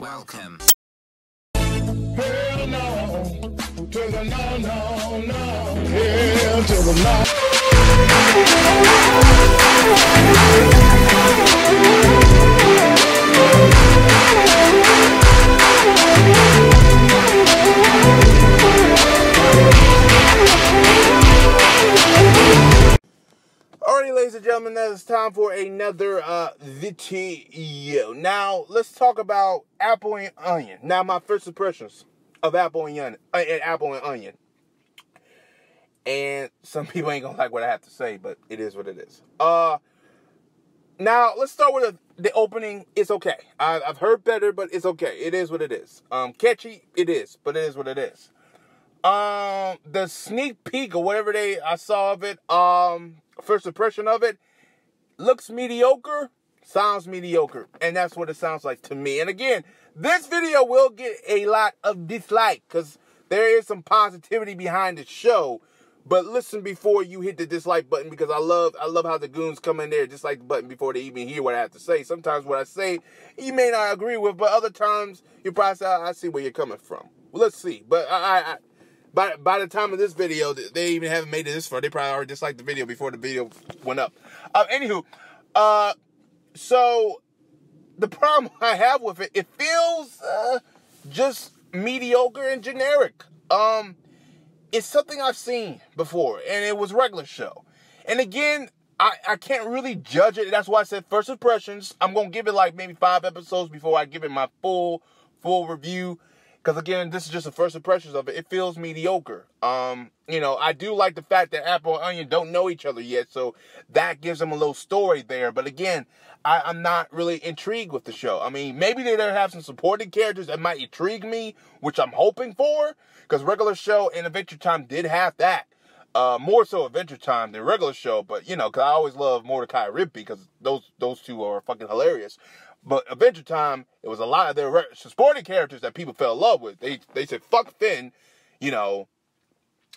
Welcome. Hell no, to the no, no, no. Hell to the no. Alrighty, ladies and gentlemen, that is time for another video. Now, let's talk about Apple and Onion. Now, my first impressions of Apple and Onion. And some people ain't gonna like what I have to say, but it is what it is. Now, let's start with the opening. It's okay. I've heard better, but it's okay. It is what it is. Catchy, it is, but it is what it is. The sneak peek or whatever I saw of it, first impression of it, looks mediocre, sounds mediocre, and that's what it sounds like to me. And again, this video will get a lot of dislike because there is some positivity behind the show. But listen before you hit the dislike button, because I love how the goons come in there, dislike the button before they even hear what I have to say. Sometimes what I say you may not agree with, but other times you probably say, I see where you're coming from. Well, let's see. But by the time of this video, they even haven't made it this far. They probably already disliked the video before the video went up. Anywho, so the problem I have with it, it feels just mediocre and generic. It's something I've seen before, and it was regular show. And again, I can't really judge it. That's why I said first impressions. I'm going to give it like maybe 5 episodes before I give it my full review. Because again, this is just the first impressions of it. It feels mediocre. You know, I do like the fact that Apple and Onion don't know each other yet, so that gives them a little story there. But again, I'm not really intrigued with the show. I mean, maybe they have some supporting characters that might intrigue me, which I'm hoping for. Because regular show and Adventure Time did have that. More so Adventure Time than regular show. But, you know, because I always love Mordecai and Rigby, because those two are fucking hilarious. But Adventure Time, it was a lot of their supporting characters that people fell in love with. They said, fuck Finn, you know,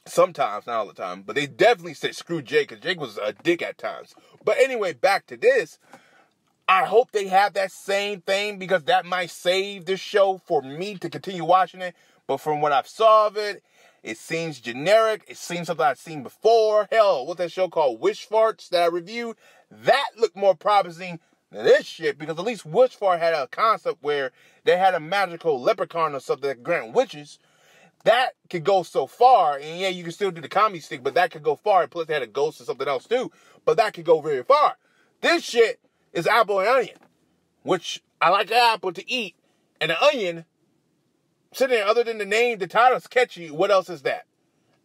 sometimes, not all the time. But they definitely said screw Jake, because Jake was a dick at times. But anyway, back to this. I hope they have that same thing, because that might save this show for me to continue watching it. But from what I've saw of it, it seems generic. It seems something I've seen before. Hell, what's that show called? Wish Farts that I reviewed? That looked more promising than this shit, because at least Wish Fart had a concept where they had a magical leprechaun or something that grant wishes. That could go so far, and yeah, you can still do the comedy stick, but that could go far. And plus, they had a ghost or something else too, but that could go very far. This shit is Apple and Onion, which I like an apple to eat, and an onion sitting there, other than the name, the title's catchy. What else is that?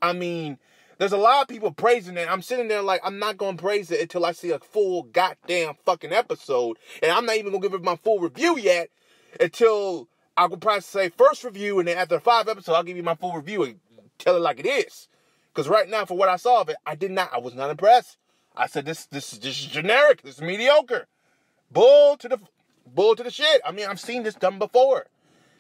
I mean, there's a lot of people praising it. I'm sitting there like, I'm not going to praise it until I see a full goddamn fucking episode. And I'm not even going to give it my full review yet until I will probably say first review. And then after 5 episodes, I'll give you my full review and tell it like it is. Because right now, for what I saw of it, I was not impressed. I said, this is just generic. This is mediocre. Bull to the shit. I mean, I've seen this done before.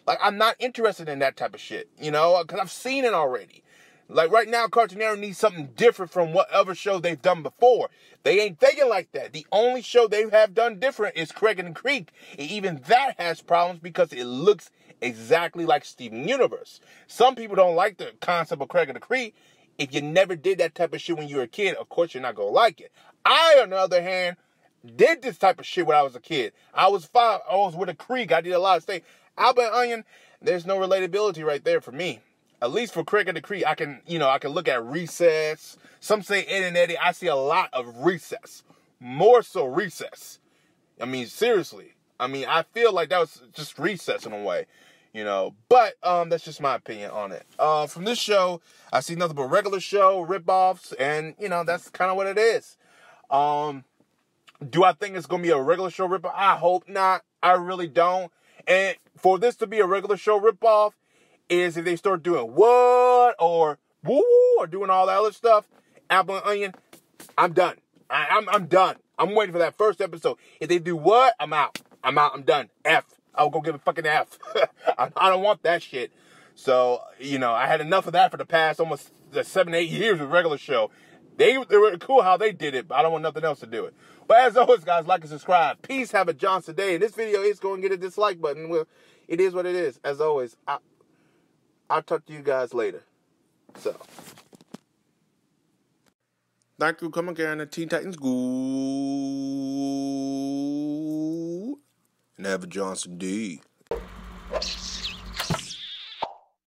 Like, I'm not interested in that type of shit, you know, because I've seen it already. Like, right now, Cartoon Network needs something different from whatever show they've done before. They ain't thinking like that. The only show they have done different is Craig and the Creek. And even that has problems because it looks exactly like Steven Universe. Some people don't like the concept of Craig and the Creek. If you never did that type of shit when you were a kid, of course you're not going to like it. I, on the other hand, did this type of shit when I was a kid. I was with a Creek. I did a lot of things. Apple and Onion, there's no relatability right there for me. At least for Craig and the Creek, I can look at Recess. Some say Ed and Eddie. I see a lot of Recess. More so Recess. I mean, seriously. I mean, I feel like that was just Recess in a way, you know. But that's just my opinion on it. From this show, I see nothing but regular show, rip-offs, and, you know, that's kind of what it is. Do I think it's going to be a regular show rip-off? I hope not. I really don't. And for this to be a regular show ripoff is if they start doing what or woo or doing all that other stuff, Apple and Onion, I'm done. I'm done. I'm waiting for that first episode. If they do what, I'm out. I'm done. F. I'll go give a fucking F. I don't want that shit. So, you know, I had enough of that for the past almost 7-8 years with regular show. They were cool how they did it, but I don't want nothing else to do it. But as always, guys, like and subscribe. Peace. Have a Johnson day. And this video is going to get a dislike button. Well, it is what it is. As always, I'll talk to you guys later. So, thank you for coming again to Teen Titans Go. And have a Johnson day.